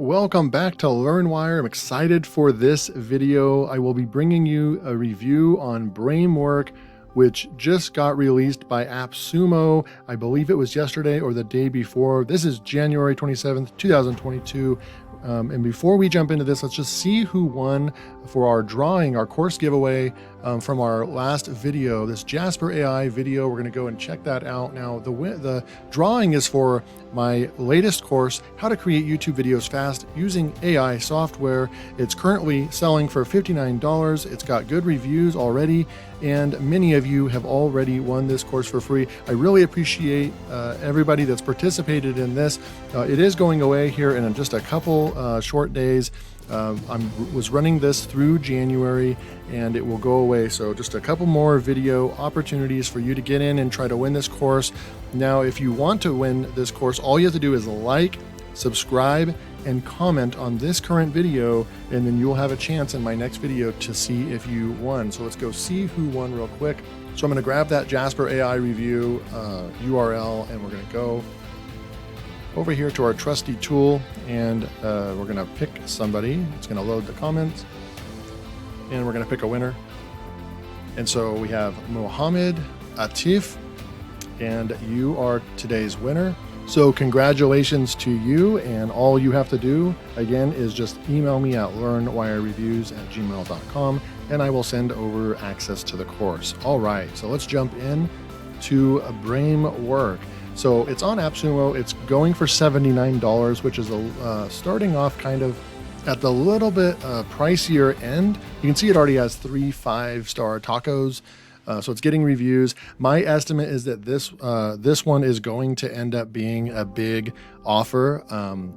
Welcome back to LearnWire. I'm excited for this video. I will be bringing you a review on Bramework, which just got released by AppSumo. I believe it was yesterday or the day before. This is January 27th, 2022. And before we jump into this, let's just see who won for our drawing, our course giveaway from our last video, this Jasper AI video. We're going to go and check that out. Now, the drawing is for my latest course, How to Create YouTube Videos Fast Using AI Software. It's currently selling for $59. It's got good reviews already, and many of you have already won this course for free. I really appreciate everybody that's participated in this. It is going away here in just a couple short days. I was running this through January and it will go away. So just a couple more video opportunities for you to get in and try to win this course. Now, if you want to win this course, all you have to do is like, subscribe, and comment on this current video, and then you'll have a chance in my next video to see if you won. So let's go see who won real quick. So I'm going to grab that Jasper AI review URL, and we're going to go over here to our trusty tool, and we're going to pick somebody. It's going to load the comments, and we're going to pick a winner. And so we have Mohammed Atif, and you are today's winner. So congratulations to you, and all you have to do again is just email me at learnwirereviews@gmail.com, and I will send over access to the course. All right, so let's jump in to Bramework. So it's on AppSumo. It's going for $79, which is starting off kind of at the little bit pricier end. You can see it already has 3 5-star tacos. So it's getting reviews. My estimate is that this one is going to end up being a big offer,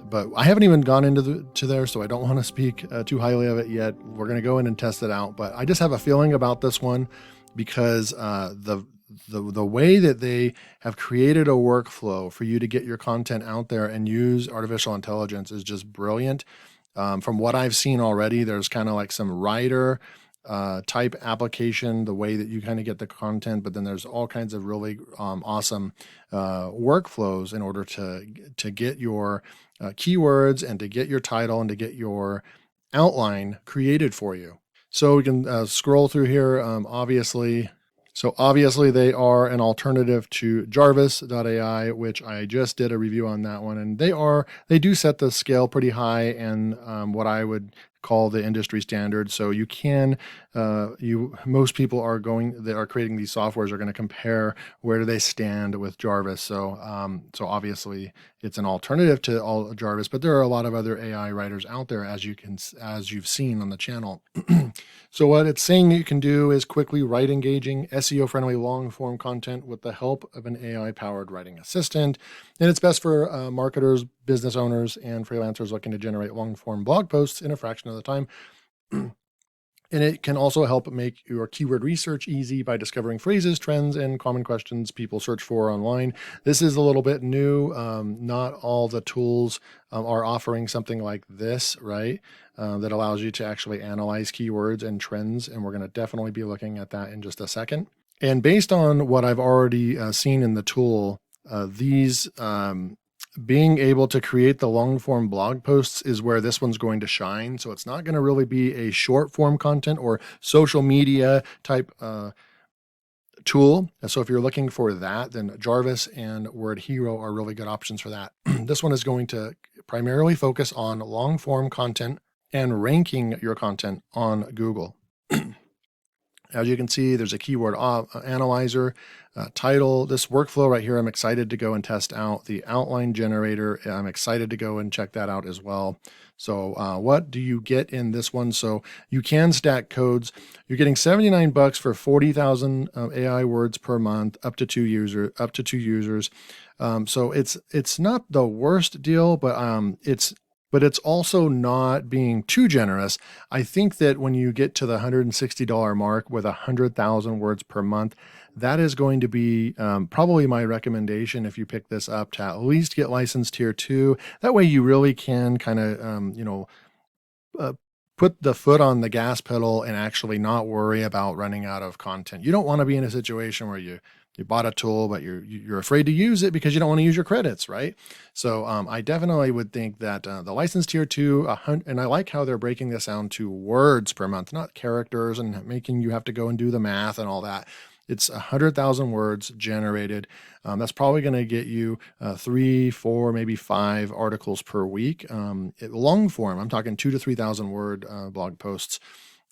but I haven't even gone into there, so I don't want to speak too highly of it yet. We're going to go in and test it out, but I just have a feeling about this one because the way that they have created a workflow for you to get your content out there and use artificial intelligence is just brilliant. From what I've seen already, there's kind of like some writer type application, the way that you kind of get the content, but then there's all kinds of really awesome workflows in order to get your keywords and to get your title and to get your outline created for you. So we can scroll through here, obviously. So obviously they are an alternative to Jarvis.ai, which I just did a review on that one. And they do set the scale pretty high and what I would call the industry standard. So you can, most people that are creating these softwares are going to compare where do they stand with Jarvis. So, so obviously it's an alternative to all Jarvis, but there are a lot of other AI writers out there as you've seen on the channel. So what it's saying you can do is quickly write engaging, SEO-friendly long-form content with the help of an AI-powered writing assistant. And it's best for marketers, business owners, and freelancers looking to generate long-form blog posts in a fraction of the time. And it can also help make your keyword research easy by discovering phrases, trends, and common questions people search for online. This is a little bit new. Not all the tools are offering something like this, right? That allows you to actually analyze keywords and trends. And we're going to definitely be looking at that in just a second. And based on what I've already seen in the tool, being able to create the long form blog posts is where this one's going to shine. So it's not going to really be a short form content or social media type tool. And so if you're looking for that, then Jarvis and Word Hero are really good options for that. This one is going to primarily focus on long form content and ranking your content on Google. As you can see, there's a keyword analyzer, title, this workflow right here. I'm excited to go and test out the outline generator. I'm excited to go and check that out as well. So what do you get in this one? So you can stack codes. You're getting $79 for 40,000 AI words per month, up to two users. So it's not the worst deal, but it's also not being too generous. I think that when you get to the $160 mark with 100,000 words per month, that is going to be probably my recommendation if you pick this up, to at least get licensed tier 2. That way you really can kind of, put the foot on the gas pedal and actually not worry about running out of content. You don't want to be in a situation where you you bought a tool, but you're afraid to use it because you don't want to use your credits, right? So I definitely would think that the license tier 2, and I like how they're breaking this down to words per month, not characters, and making you have to go and do the math and all that. It's 100,000 words generated. That's probably going to get you 3, 4, maybe 5 articles per week. Long form, I'm talking 2,000 to 3,000 word blog posts.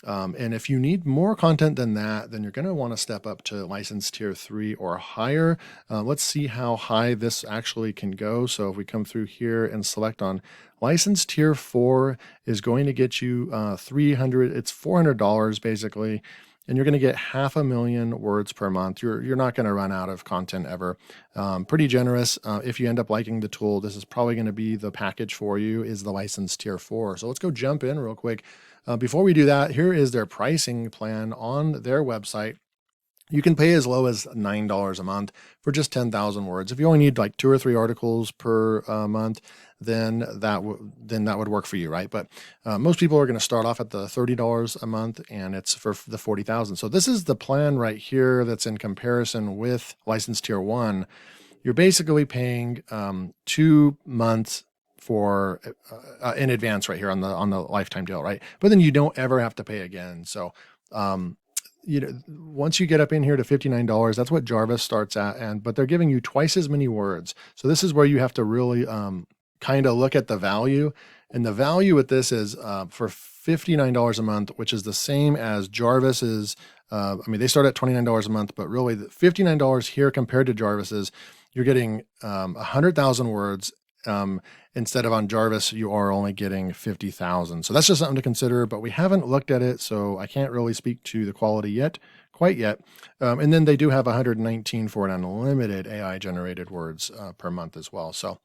And if you need more content than that, then you're going to want to step up to license tier 3 or higher. Let's see how high this actually can go. So if we come through here and select on license tier 4 is going to get you it's $400 basically. And you're going to get 500,000 words per month. You're not going to run out of content ever. Pretty generous. If you end up liking the tool, this is probably going to be the package for you, is the license tier 4. So let's go jump in real quick. Before we do that, here is their pricing plan on their website. You can pay as low as $9 a month for just 10,000 words. If you only need like 2 or 3 articles per month, then that would work for you, right? But most people are going to start off at the $30 a month, and it's for the 40,000. So this is the plan right here that's in comparison with license tier 1. You're basically paying 2 months for in advance right here on the lifetime deal, right? But then you don't ever have to pay again. So once you get up in here to $59, that's what Jarvis starts at, but they're giving you twice as many words. So this is where you have to really kind of look at the value. And the value with this is for $59 a month, which is the same as Jarvis's. They start at $29 a month, but really the $59 here compared to Jarvis's, you're getting 100,000 words. Instead of on Jarvis, you are only getting 50,000. So that's just something to consider, but we haven't looked at it, so I can't really speak to the quality quite yet. And then they do have 119 for an unlimited AI generated words per month as well. So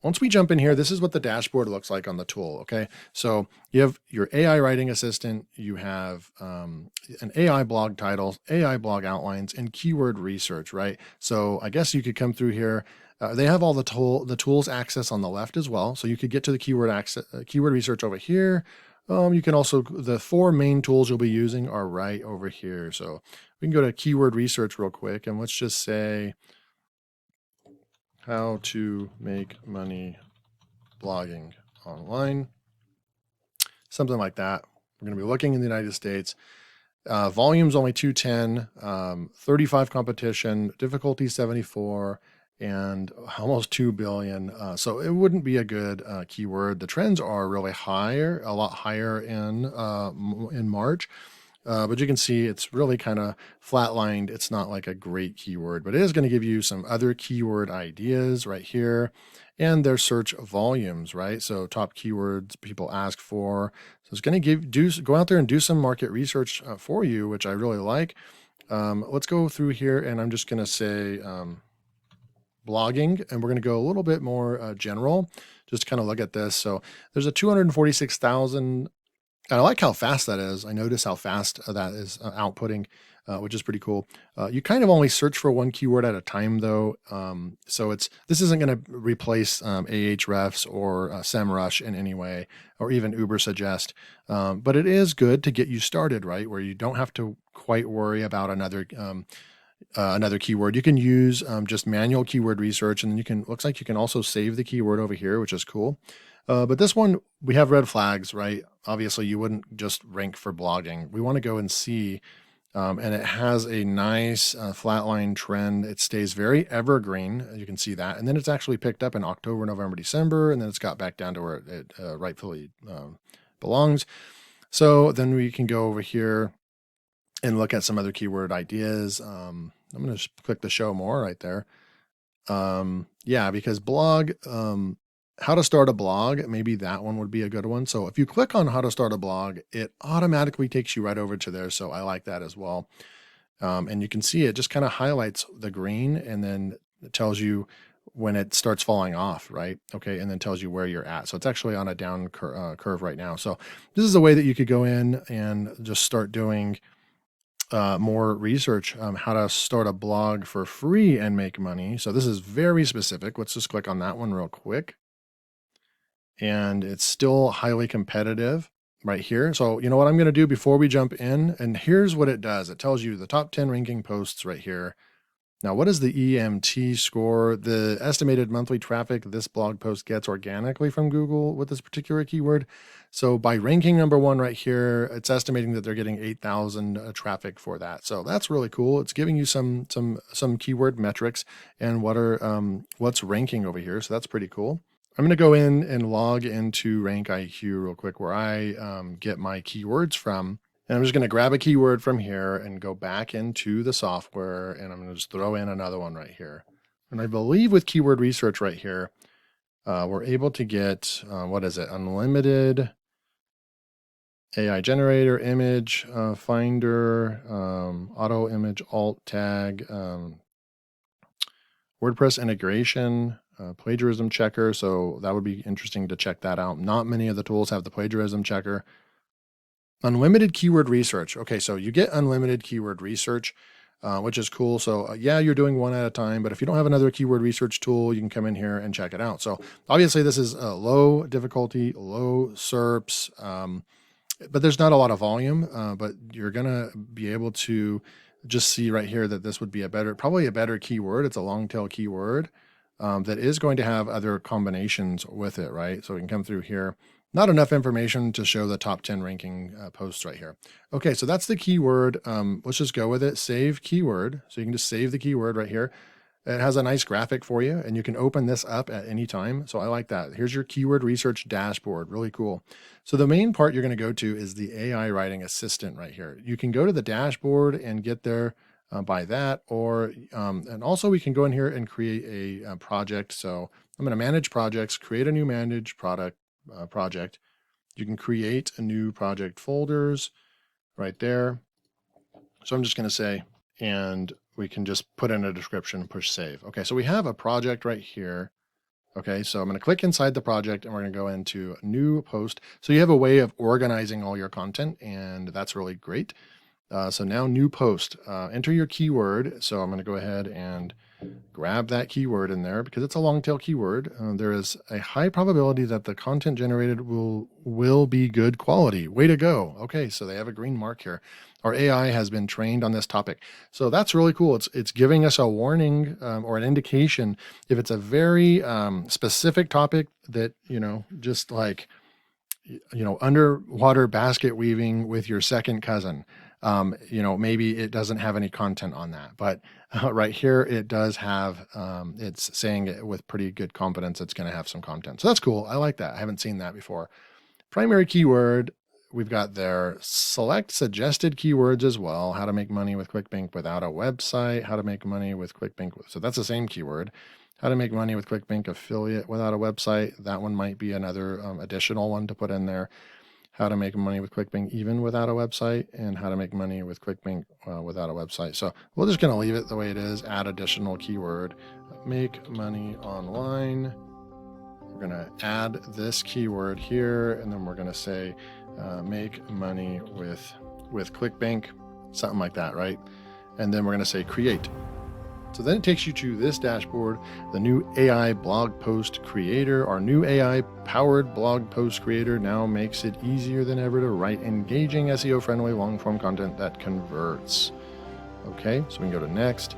once we jump in here, this is what the dashboard looks like on the tool, okay? So you have your AI writing assistant, you have an AI blog title, AI blog outlines, and keyword research, right? So I guess you could come through here. They have all the tools access on the left as well. So you could get to the keyword research over here. You can also, the 4 main tools you'll be using are right over here. So we can go to keyword research real quick, and let's just say how to make money blogging online, something like that. We're going to be looking in the United States. Volume's only 210, 35 competition, difficulty 74, and almost 2 billion. So it wouldn't be a good keyword. The trends are really higher, a lot higher in March. But you can see it's really kind of flatlined. It's not like a great keyword, but it is going to give you some other keyword ideas right here, and their search volumes, right? So top keywords people ask for. So it's going to go out there and do some market research for you, which I really like. Let's go through here, and I'm just going to say blogging, and we're going to go a little bit more general, just to kind of look at this. So there's a 246,000. And I like how fast that is. I notice how fast that is outputting, which is pretty cool. You kind of only search for one keyword at a time, though. So this isn't going to replace Ahrefs or SEMrush in any way, or even Ubersuggest. But it is good to get you started, right? Where you don't have to quite worry about another keyword. You can use just manual keyword research, and then looks like you can also save the keyword over here, which is cool. But this one, we have red flags, right? Obviously, you wouldn't just rank for blogging. We want to go and see, and it has a nice flatline trend. It stays very evergreen. You can see that. And then it's actually picked up in October, November, December, and then it's got back down to where it rightfully belongs. So then we can go over here and look at some other keyword ideas. I'm going to just click the show more right there. Because blog, how to start a blog, maybe that one would be a good one. So if you click on how to start a blog, it automatically takes you right over to there. So I like that as well. And you can see it just kind of highlights the green, and then it tells you when it starts falling off, right? Okay, and then tells you where you're at. So it's actually on a down curve right now. So this is a way that you could go in and just start doing more research, how to start a blog for free and make money. So this is very specific. Let's just click on that one real quick. And it's still highly competitive. right here. So you know what I'm going to do before we jump in, and here's what it does. It tells you the top 10 ranking posts right here. Now, what is the EMT score? The estimated monthly traffic this blog post gets organically from Google with this particular keyword. So by ranking number 1 right here, it's estimating that they're getting 8,000 traffic for that. So that's really cool. It's giving you some keyword metrics and what's ranking over here. So that's pretty cool. I'm going to go in and log into Rank IQ real quick, where I get my keywords from. And I'm just going to grab a keyword from here and go back into the software, and I'm going to just throw in another one right here. And I believe with keyword research right here, we're able to get, what is it? Unlimited AI generator, image, finder, auto image, alt tag, WordPress integration, plagiarism checker. So that would be interesting to check that out. Not many of the tools have the plagiarism checker. Unlimited keyword research. Okay, so you get unlimited keyword research, which is cool. So yeah, you're doing one at a time, but if you don't have another keyword research tool, you can come in here and check it out. So obviously this is low difficulty, low SERPs, but there's not a lot of volume, but you're gonna be able to just see right here that this would be probably a better keyword. It's a long tail keyword that is going to have other combinations with it, right? So we can come through here. Not enough information to show the top 10 ranking posts right here. Okay, so that's the keyword. Let's just go with it. Save keyword. So you can just save the keyword right here. It has a nice graphic for you, and you can open this up at any time. So I like that. Here's your keyword research dashboard. Really cool. So the main part you're going to go to is the AI writing assistant right here. You can go to the dashboard and get there by that, or and also we can go in here and create a project. So I'm going to manage projects, create a new manage project. You can create a new project folders right there. So I'm just going to say, and we can just put in a description, push save. Okay, so we have a project right here. Okay, so I'm going to click inside the project and we're going to go into new post. So you have a way of organizing all your content, and that's really great. So now new post, enter your keyword. So I'm going to go ahead and grab that keyword in there because it's a long tail keyword. There is a high probability that the content generated will be good quality. Way to go. Okay, so they have a green mark here. Our AI has been trained on this topic. So that's really cool. It's giving us a warning or an indication if it's a very specific topic that, just like, underwater basket weaving with your second cousin. Maybe it doesn't have any content on that, but right here it does have, it's saying it with pretty good confidence it's going to have some content. So that's cool. I like that. I haven't seen that before. Primary keyword, we've got there. Select suggested keywords as well. How to make money with ClickBank without a website. How to make money with ClickBank. So that's the same keyword. How to make money with ClickBank affiliate without a website. That one might be another additional one to put in there. How to make money with ClickBank even without a website, and how to make money with ClickBank without a website. So we're just going to leave it the way it is. Add additional keyword, make money online. We're going to add this keyword here, and then we're going to say make money with ClickBank, something like that, right? And then we're going to say create. So then it takes you to this dashboard, the new AI blog post creator. Our new AI powered blog post creator now makes it easier than ever to write engaging, SEO friendly, long form content that converts. Okay, so we can go to next.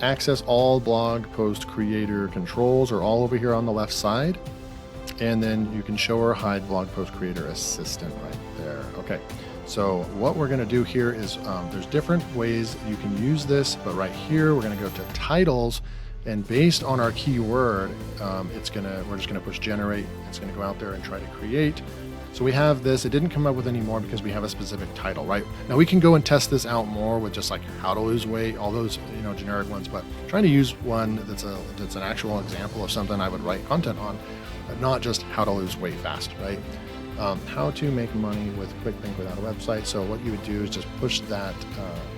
Access all blog post creator controls are all over here on the left side. And then you can show or hide blog post creator assistant right there. Okay. So what we're going to do here is there's different ways you can use this, but right here we're going to go to titles, and based on our keyword, we're just going to push generate. It's going to go out there and try to create. So we have this. It didn't come up with any more because we have a specific title, right? Now we can go and test this out more with just like how to lose weight, all those generic ones, but trying to use one that's an actual example of something I would write content on, but not just how to lose weight fast, right? How to make money with ClickBank without a website. So what you would do is just push that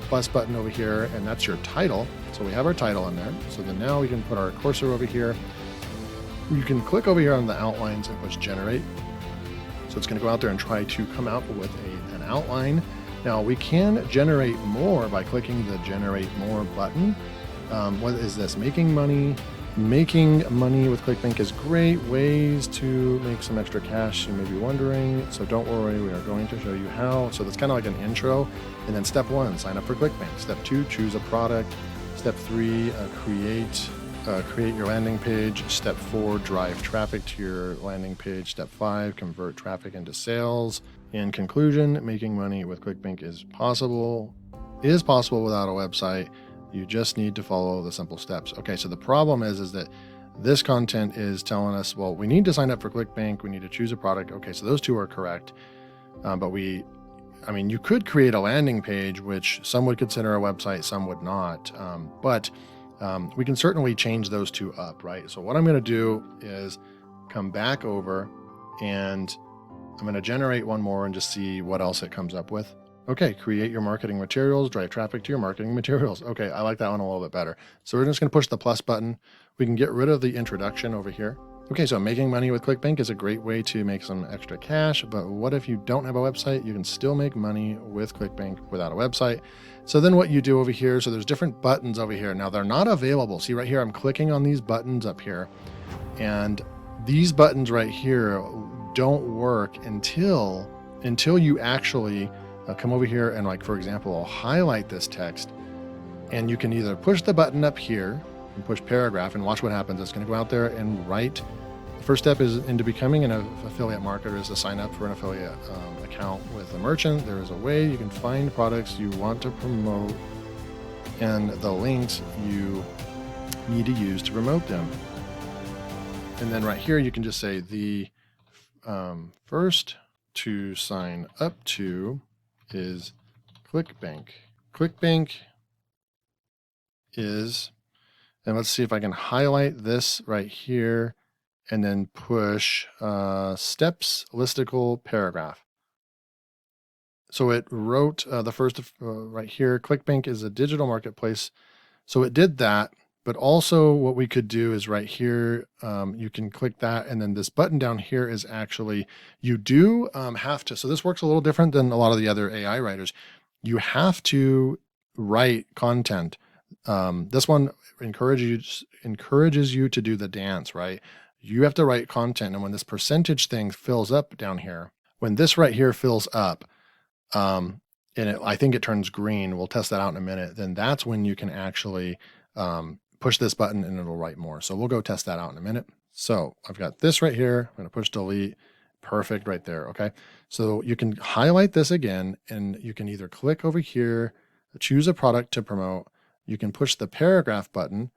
plus button over here, and that's your title. So we have our title in there. So then now we can put our cursor over here. You can click over here on the outlines and push generate. So it's going to go out there and try to come out with an outline. Now we can generate more by clicking the generate more button. What is this? Making money Making money with ClickBank is great. Ways to make some extra cash, you may be wondering. So don't worry, we are going to show you how. So that's kind of like an intro. And then step 1, sign up for ClickBank. Step 2, choose a product. Step 3, create your landing page. Step 4, drive traffic to your landing page. Step 5, convert traffic into sales. In conclusion, making money with ClickBank is possible without a website. You just need to follow the simple steps. Okay, so the problem is that this content is telling us, well, we need to sign up for ClickBank. We need to choose a product. Okay, so those two are correct. But you could create a landing page, which some would consider a website, some would not. But we can certainly change those two up, right? So what I'm going to do is come back over and I'm going to generate one more and just see what else it comes up with. Okay, create your marketing materials, drive traffic to your marketing materials. Okay, I like that one a little bit better. So we're just going to push the plus button. We can get rid of the introduction over here. Okay, so making money with ClickBank is a great way to make some extra cash, but what if you don't have a website? You can still make money with ClickBank without a website. So then what you do over here, so there's different buttons over here. Now they're not available. See right here, I'm clicking on these buttons up here, and these buttons right here don't work until you actually come over here and, like, for example, I'll highlight this text, and you can either push the button up here and push paragraph and watch what happens. It's going to go out there and write. The first step is into becoming an affiliate marketer is to sign up for an affiliate account with a merchant. There is a way you can find products you want to promote and the links you need to use to promote them. And then right here, you can just say the first to sign up to is ClickBank. ClickBank is, and let's see if I can highlight this right here and then push steps, listicle, paragraph. So it wrote the first right here, ClickBank is a digital marketplace. So it did that, but also what we could do is right here, you can click that, and then this button down here is actually, you do have to, so this works a little different than a lot of the other AI writers. You have to write content. This one encourages you to do the dance, right? You have to write content, and when this percentage thing fills up down here, when this right here fills up, and I think it turns green, we'll test that out in a minute, then that's when you can actually push this button and it'll write more. So we'll go test that out in a minute. So I've got this right here. I'm going to push delete. Perfect right there. Okay. So you can highlight this again, and you can either click over here, choose a product to promote. You can push the paragraph button,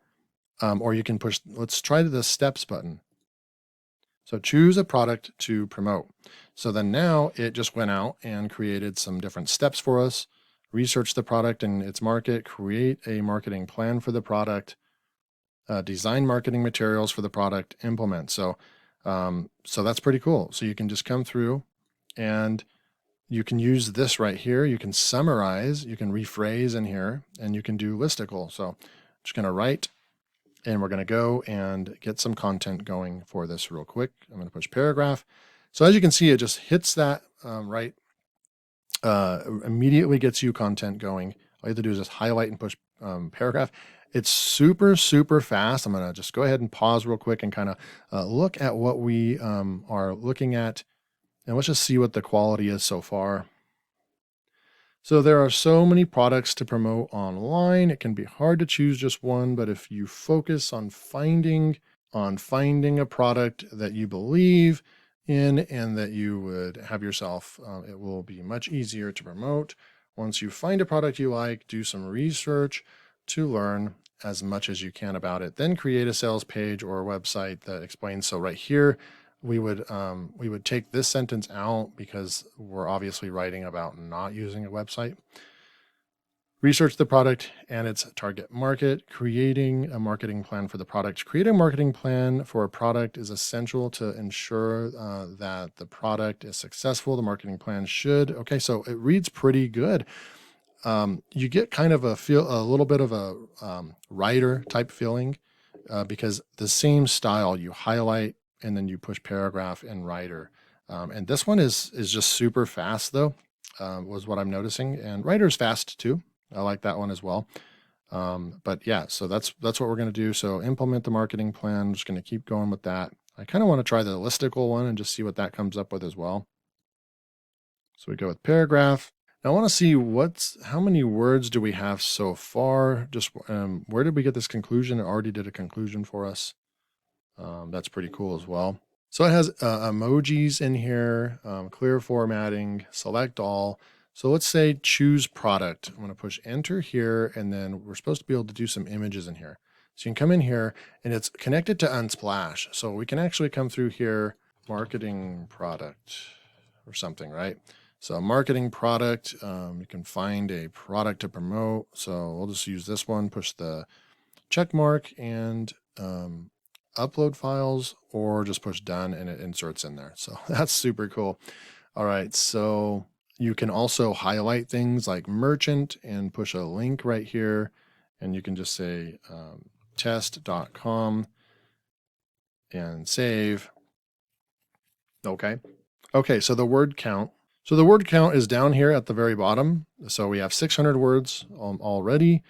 or you can push, let's try the steps button. So choose a product to promote. So then now it just went out and created some different steps for us. Research the product and its market, create a marketing plan for the product, design marketing materials for the product, implement. So that's pretty cool. So you can just come through and you can use this right here. You can summarize, you can rephrase in here, and you can do listicle. So I'm just going to write, and we're going to go and get some content going for this real quick. I'm going to push paragraph. So as you can see, it just hits that right. Immediately gets you content going. All you have to do is just highlight and push paragraph. It's super, super fast. I'm going to just go ahead and pause real quick and kind of look at what we are looking at. And let's just see what the quality is so far. So there are so many products to promote online. It can be hard to choose just one, but if you focus on finding a product that you believe in and that you would have yourself, it will be much easier to promote. Once you find a product you like, do some research to learn as much as you can about it. Then create a sales page or a website that explains. So right here, we would take this sentence out because we're obviously writing about not using a website. Research the product and its target market, creating a marketing plan for the product. Creating a marketing plan for a product is essential to ensure that the product is successful. The marketing plan should. Okay, so it reads pretty good. You get kind of a little bit of a writer type feeling because the same style, you highlight and then you push paragraph and writer. And this one is just super fast though, was what I'm noticing. And writer's fast too. I like that one as well. But yeah, so that's what we're going to do. So implement the marketing plan. I'm just going to keep going with that. I kind of want to try the listicle one and just see what that comes up with as well. So we go with paragraph. Now I want to see how many words do we have so far? Just where did we get this conclusion? It already did a conclusion for us. That's pretty cool as well. So it has emojis in here, clear formatting, select all. So let's say choose product. I'm going to push enter here, and then we're supposed to be able to do some images in here. So you can come in here, and it's connected to Unsplash. So we can actually come through here, marketing product or something, right? So marketing product, you can find a product to promote. So we'll just use this one, push the check mark and upload files, or just push done and it inserts in there. So that's super cool. All right, so you can also highlight things like merchant and push a link right here. And you can just say test.com and save. Okay. Okay, so the word count. So the word count is down here at the very bottom. So we have 600 words already.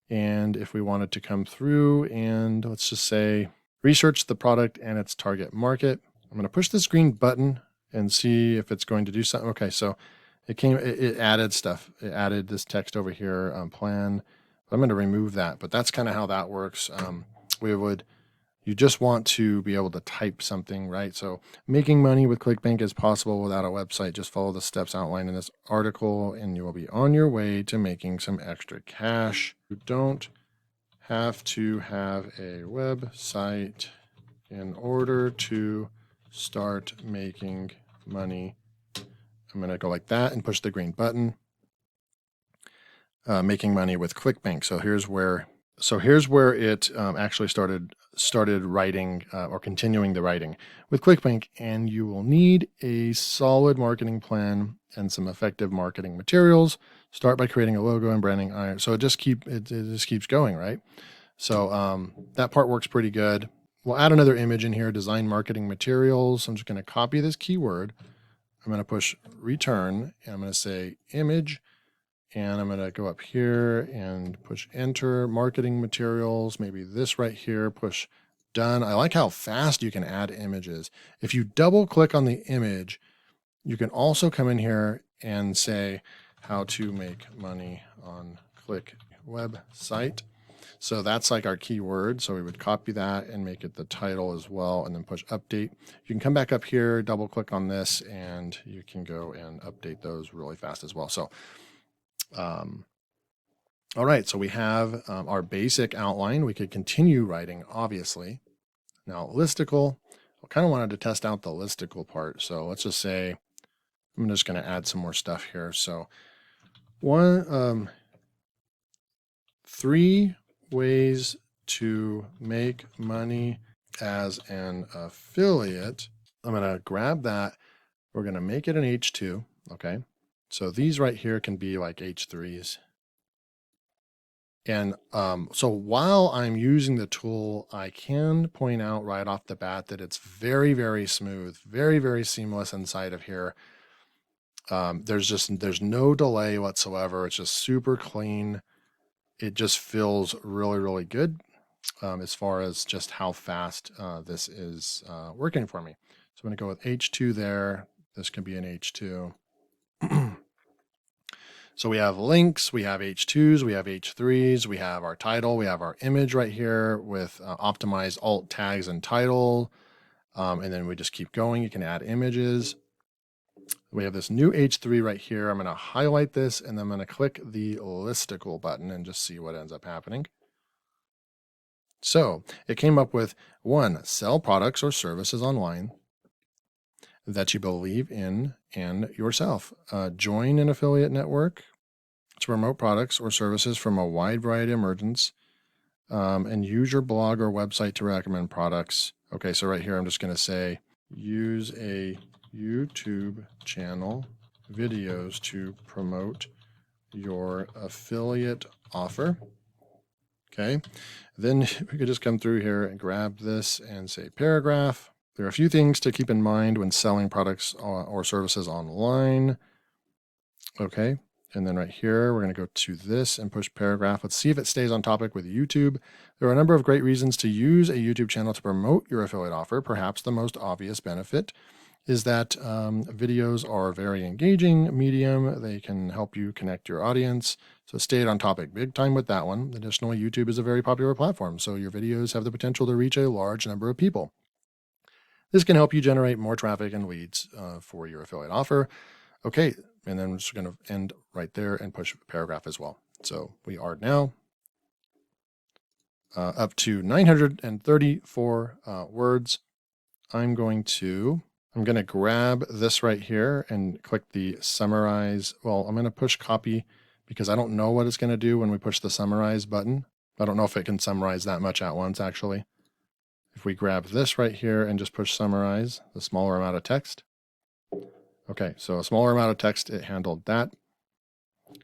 And if we wanted to come through and let's just say research the product and its target market, I'm going to push this green button and see if it's going to do something. Okay, so it added stuff. It added this text over here, plan. I'm going to remove that, but that's kind of how that works. You just want to be able to type something, right? So making money with ClickBank is possible without a website. Just follow the steps outlined in this article and you will be on your way to making some extra cash. You don't have to have a website in order to start making money. I'm going to go like that and push the green button. Making money with ClickBank. So here's where it actually started writing or continuing the writing with ClickBank, and you will need a solid marketing plan and some effective marketing materials. Start by creating a logo and branding iron. So it just keeps going, right? So that part works pretty good. We'll add another image in here, design marketing materials. I'm just going to copy this keyword. I'm going to push return and I'm going to say image. And I'm going to go up here and push enter, marketing materials, maybe this right here, push done. I like how fast you can add images. If you double click on the image, you can also come in here and say how to make money on Click website. So that's like our keyword. So we would copy that and make it the title as well, and then push update. You can come back up here, double click on this, and you can go and update those really fast as well. So all right, so we have our basic outline. We could continue writing, obviously. Now, listicle, I kind of wanted to test out the listicle part. So let's just say, I'm just going to add some more stuff here. So 3 ways to make money as an affiliate. I'm going to grab that. We're going to make it an H2, okay? So these right here can be like H3s. And so while I'm using the tool, I can point out right off the bat that it's very, very smooth, very, very seamless inside of here. There's no delay whatsoever. It's just super clean. It just feels really, really good as far as just how fast this is working for me. So I'm going to go with H2 there. This can be an H2. So we have links, we have H2s, we have H3s, we have our title, we have our image right here with optimized alt tags and title. And then we just keep going. You can add images. We have this new H3 right here. I'm going to highlight this and then I'm going to click the listicle button and just see what ends up happening. So it came up with 1, sell products or services online that you believe in and yourself. Join an affiliate network to promote products or services from a wide variety of merchants, and use your blog or website to recommend products. Okay, so right here I'm just going to say use a YouTube channel videos to promote your affiliate offer. Okay, then we could just come through here and grab this and say paragraph. There are a few things to keep in mind when selling products or services online. Okay, And then right here, we're going to go to this and push paragraph. Let's see if it stays on topic with YouTube. There are a number of great reasons to use a YouTube channel to promote your affiliate offer. Perhaps the most obvious benefit is that videos are a very engaging medium. They can help you connect your audience. So it stayed on topic big time with that one. Additionally, YouTube is a very popular platform, so your videos have the potential to reach a large number of people. This can help you generate more traffic and leads for your affiliate offer. Okay, and then we're just going to end right there and push paragraph as well. So we are now up to 934 words. I'm going to grab this right here and click the summarize. Well, I'm going to push copy because I don't know what it's going to do when we push the summarize button. I don't know if it can summarize that much at once, actually. If we grab this right here and just push summarize, the smaller amount of text. Okay, so a smaller amount of text, it handled that.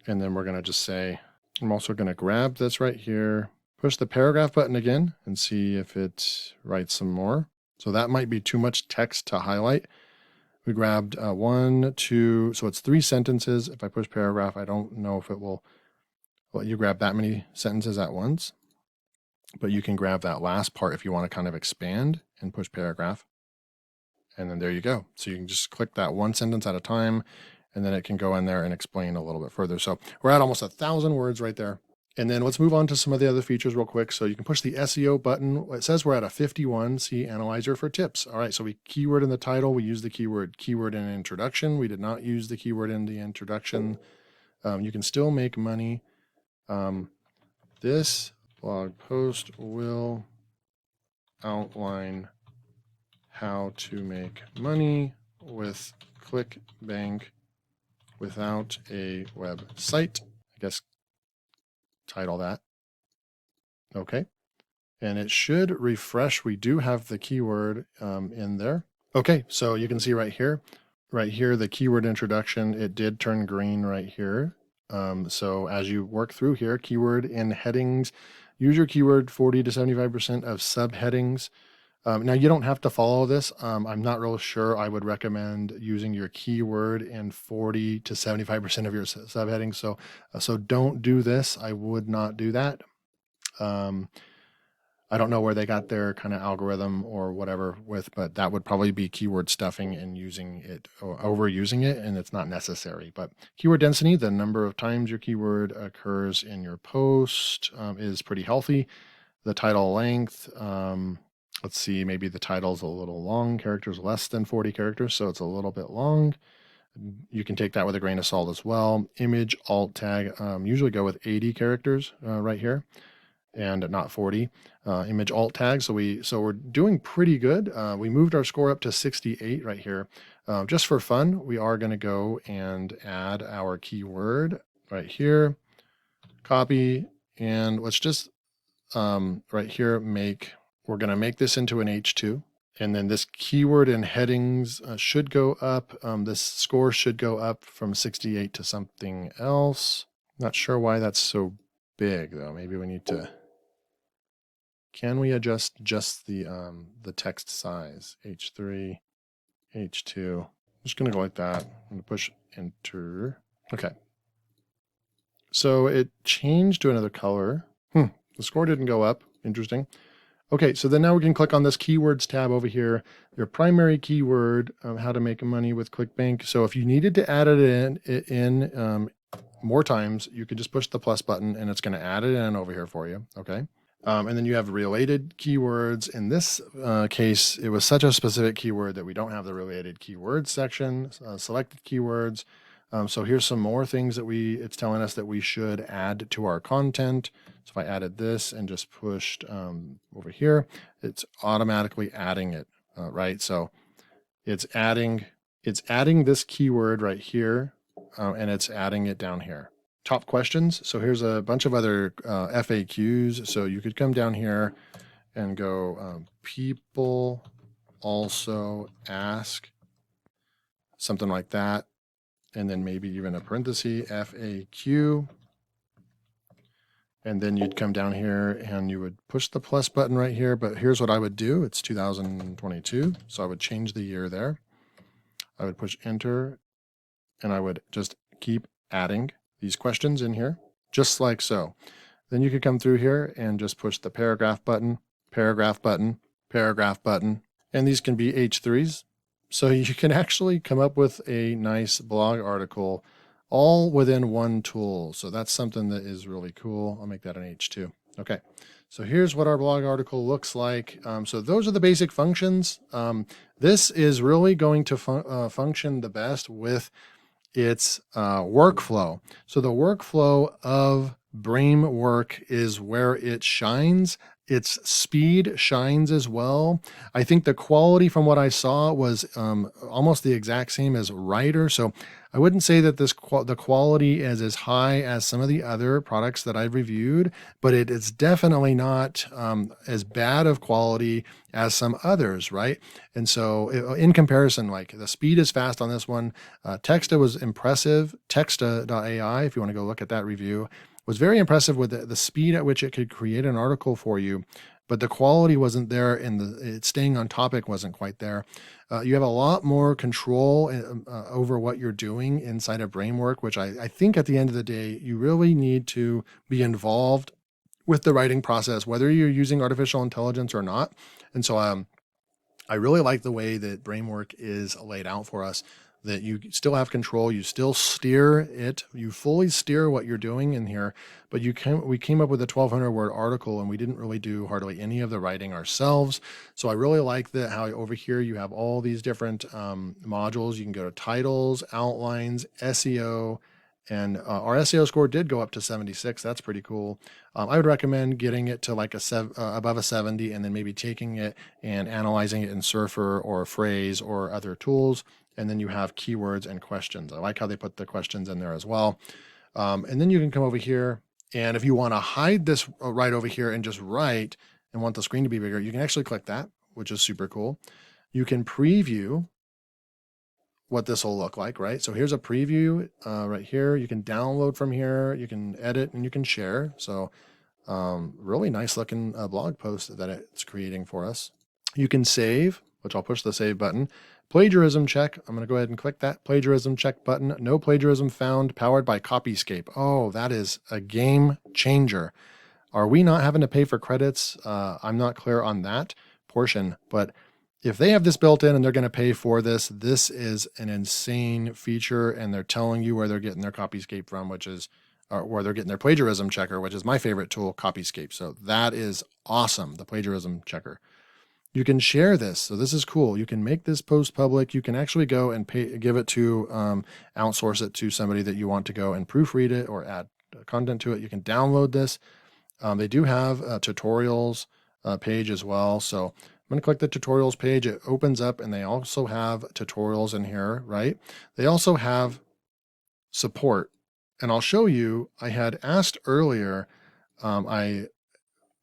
And then we're going to just say, I'm also going to grab this right here, push the paragraph button again and see if it writes some more. So that might be too much text to highlight. We grabbed 1, 2, so it's 3 sentences. If I push paragraph, I don't know if it will let you grab that many sentences at once. But you can grab that last part if you want to kind of expand and push paragraph. And then there you go. So you can just click that one sentence at a time, and then it can go in there and explain a little bit further. So we're at almost 1,000 words right there. And then let's move on to some of the other features real quick. So you can push the SEO button. It says we're at a 51. See Analyzer for tips. All right, so we keyword in the title. We use the keyword in introduction. We did not use the keyword in the introduction. You can still make money. This blog post will outline how to make money with ClickBank without a website. I guess title that. Okay. And it should refresh. We do have the keyword in there. Okay, so you can see right here, the keyword introduction, it did turn green right here. So as you work through here, keyword in headings, use your keyword 40 to 75% of subheadings. Now you don't have to follow this. I'm not real sure. I would recommend using your keyword in 40 to 75% of your subheadings. So don't do this. I would not do that. I don't know where they got their kind of algorithm or whatever with, but that would probably be keyword stuffing and using it or overusing it, and it's not necessary. But keyword density, the number of times your keyword occurs in your post, is pretty healthy. The title length, let's see, maybe the title's a little long, characters less than 40 characters, so it's a little bit long. You can take that with a grain of salt as well. Image alt tag, usually go with 80 characters right here, and not 40. Image alt tag, so we're doing pretty good. We moved our score up to 68 right here. Just for fun, we are going to go and add our keyword right here, copy, and let's just right here we're going to make this into an H2. And then this keyword and headings should go up. This score should go up from 68 to something else. Not sure why that's so big though. Maybe we need to. Can we adjust just the text size? H3, H2. I'm just going to go like that. I'm going to push enter. Okay. So it changed to another color. The score didn't go up. Interesting. Okay, so then now we can click on this keywords tab over here, your primary keyword, how to make money with ClickBank. So if you needed to add it in more times, you could just push the plus button and it's going to add it in over here for you. Okay. And then you have related keywords. In this case, it was such a specific keyword that we don't have the related keywords section, selected keywords. So here's some more things that it's telling us that we should add to our content. So if I added this and just pushed over here, it's automatically adding it, right? So it's adding this keyword right here, and it's adding it down here. Top questions. So here's a bunch of other FAQs. So you could come down here and go, people also ask, something like that. And then maybe even a parenthesis, FAQ. And then you'd come down here and you would push the plus button right here. But here's what I would do. It's 2022. So I would change the year there. I would push enter and I would just keep adding these questions in here, just like so. Then you could come through here and just push the paragraph button, paragraph button, paragraph button, and these can be H3s. So you can actually come up with a nice blog article all within one tool. So that's something that is really cool. I'll make that an H2. Okay, so here's what our blog article looks like. So those are the basic functions. This is really going to function the best with its workflow. So the workflow of Bramework is where it shines. Its speed shines as well. I think the quality from what I saw was almost the exact same as Writer. So I wouldn't say that the quality is as high as some of the other products that I've reviewed, but it is definitely not as bad of quality as some others, right? And so in comparison, like the speed is fast on this one. Texta was impressive. Texta.ai, if you want to go look at that review, was very impressive with the speed at which it could create an article for you, but the quality wasn't there and it staying on topic wasn't quite there. You have a lot more control over what you're doing inside of Bramework, which I think at the end of the day, you really need to be involved with the writing process, whether you're using artificial intelligence or not. And so I really like the way that Bramework is laid out for us, that you still have control, you still steer it, you fully steer what you're doing in here, but we came up with a 1,200 word article and we didn't really do hardly any of the writing ourselves. So I really like that how over here you have all these different modules. You can go to titles, outlines, SEO, and our SEO score did go up to 76. That's pretty cool. I would recommend getting it to like above a 70 and then maybe taking it and analyzing it in Surfer or Phrase or other tools. And then you have keywords and questions. I like how they put the questions in there as well. And then you can come over here. And if you want to hide this right over here and just write and want the screen to be bigger, you can actually click that, which is super cool. You can preview what this will look like, right? So here's a preview right here. You can download from here, you can edit, and you can share. So really nice looking blog post that it's creating for us. You can save, which I'll push the save button. Plagiarism check. I'm going to go ahead and click that plagiarism check button. No plagiarism found, powered by Copyscape. Oh, that is a game changer. Are we not having to pay for credits? I'm not clear on that portion, but if they have this built in and they're going to pay for this, this is an insane feature, and they're telling you where they're getting their Copyscape from, which is where they're getting their plagiarism checker, which is my favorite tool, Copyscape. So that is awesome, the plagiarism checker. You can share this. So this is cool. You can make this post public. You can actually go and give it to, outsource it to somebody that you want to go and proofread it or add content to it. You can download this. They do have a tutorials page as well. So I'm going to click the tutorials page. It opens up and they also have tutorials in here, right? They also have support. And I'll show you, I had asked earlier, I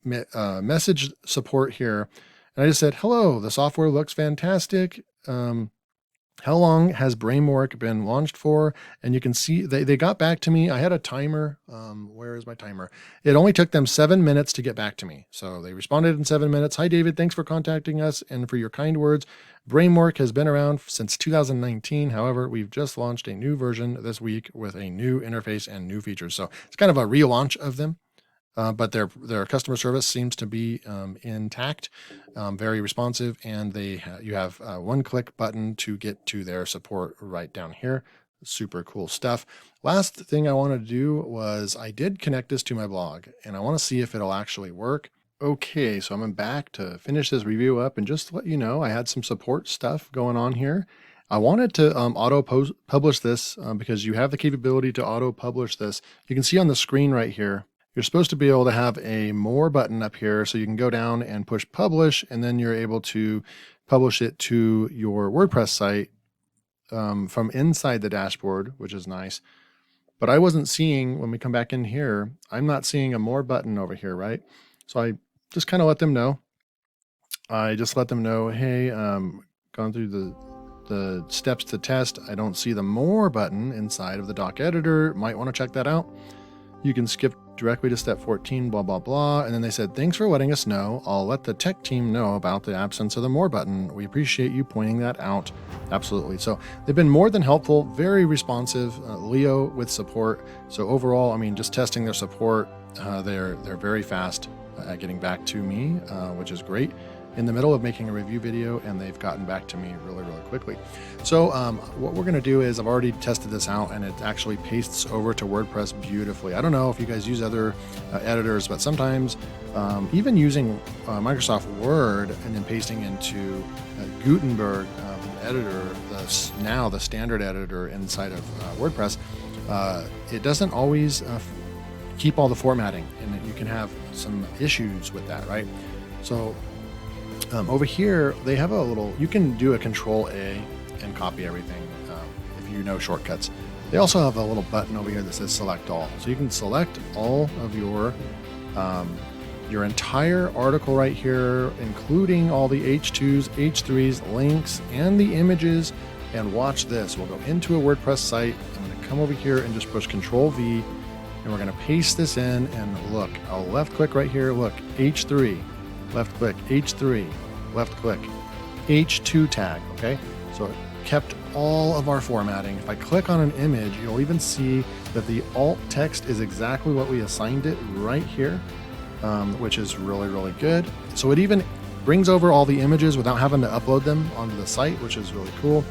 messaged support here. And I just said, hello, the software looks fantastic. How long has Bramework been launched for? And you can see they got back to me. I had a timer. Where is my timer? It only took them 7 minutes to get back to me. So they responded in 7 minutes. Hi, David. Thanks for contacting us and for your kind words. Bramework has been around since 2019. However, we've just launched a new version this week with a new interface and new features. So it's kind of a relaunch of them. But their customer service seems to be intact, very responsive, and you have a one-click button to get to their support right down here. Super cool stuff. Last thing I wanted to do was I did connect this to my blog, and I want to see if it'll actually work. Okay, so I'm back to finish this review up, and just to let you know, I had some support stuff going on here. I wanted to auto-publish this because you have the capability to auto-publish this. You can see on the screen right here, you're supposed to be able to have a more button up here so you can go down and push publish, and then you're able to publish it to your WordPress site from inside the dashboard, which is nice. But I wasn't seeing, when we come back in here, I'm not seeing a more button over here, right? So I just kind of let them know. I just let them know, hey, gone through the steps to test. I don't see the more button inside of the doc editor. Might want to check that out. You can skip directly to step 14, blah, blah, blah. And then they said, thanks for letting us know. I'll let the tech team know about the absence of the more button. We appreciate you pointing that out. Absolutely. So they've been more than helpful, very responsive. Leo with support. So overall, I mean, just testing their support, they're very fast at getting back to me, which is great. In the middle of making a review video, and they've gotten back to me really, really quickly. So what we're going to do is, I've already tested this out, and it actually pastes over to WordPress beautifully. I don't know if you guys use other editors, but sometimes even using Microsoft Word and then pasting into Gutenberg, the editor, now the standard editor inside of WordPress, it doesn't always keep all the formatting, and you can have some issues with that, right? So over here, they have a little, you can do a Control-A and copy everything if you know shortcuts. They also have a little button over here that says Select All. So you can select all of your entire article right here, including all the H2s, H3s, links, and the images. And watch this. We'll go into a WordPress site. I'm going to come over here and just push Control-V, and we're going to paste this in. And look, I'll left click right here. Look, H3. Left click, H3, left click, H2 tag, okay? So it kept all of our formatting. If I click on an image, you'll even see that the alt text is exactly what we assigned it right here, which is really, really good. So it even brings over all the images without having to upload them onto the site, which is really cool.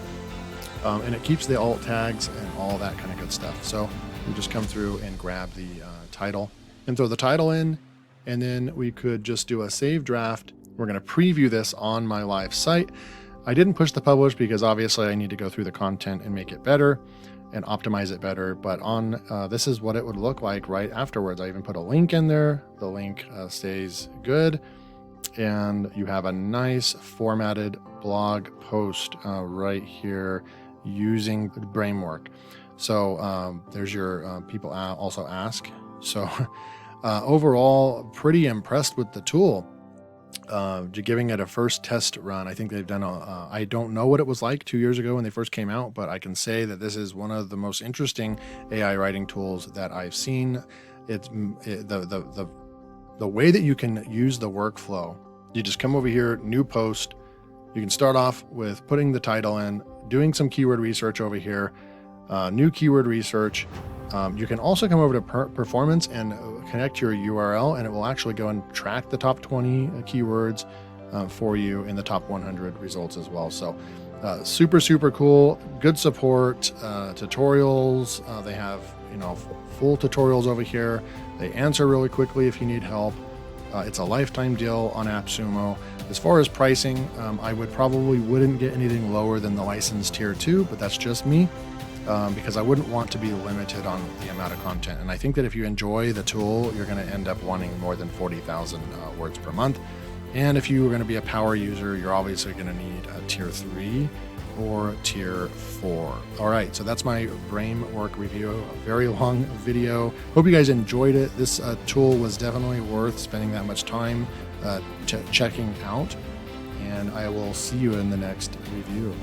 And it keeps the alt tags and all that kind of good stuff. So we just come through and grab the title and throw the title in. And then we could just do a save draft. We're going to preview this on my live site. I didn't push the publish because obviously I need to go through the content and make it better and optimize it better. But on this is what it would look like right afterwards. I even put a link in there. The link stays good. And you have a nice formatted blog post right here using Bramework. So there's your people also ask. So overall, pretty impressed with the tool. Giving it a first test run. I think they've done I don't know what it was like 2 years ago when they first came out, but I can say that this is one of the most interesting AI writing tools that I've seen. The way that you can use the workflow. You just come over here, new post. You can start off with putting the title in, doing some keyword research over here, new keyword research. You can also come over to performance and connect your URL, and it will actually go and track the top 20 keywords for you in the top 100 results as well. So super, super cool. Good support, tutorials. They have, full tutorials over here. They answer really quickly if you need help. It's a lifetime deal on AppSumo. As far as pricing, I wouldn't get anything lower than the license tier 2, but that's just me. Because I wouldn't want to be limited on the amount of content. And I think that if you enjoy the tool, you're going to end up wanting more than 40,000 words per month. And if you are going to be a power user, you're obviously going to need a tier 3 or tier 4. All right, so that's my Bramework review, a very long video. Hope you guys enjoyed it. This tool was definitely worth spending that much time checking out. And I will see you in the next review.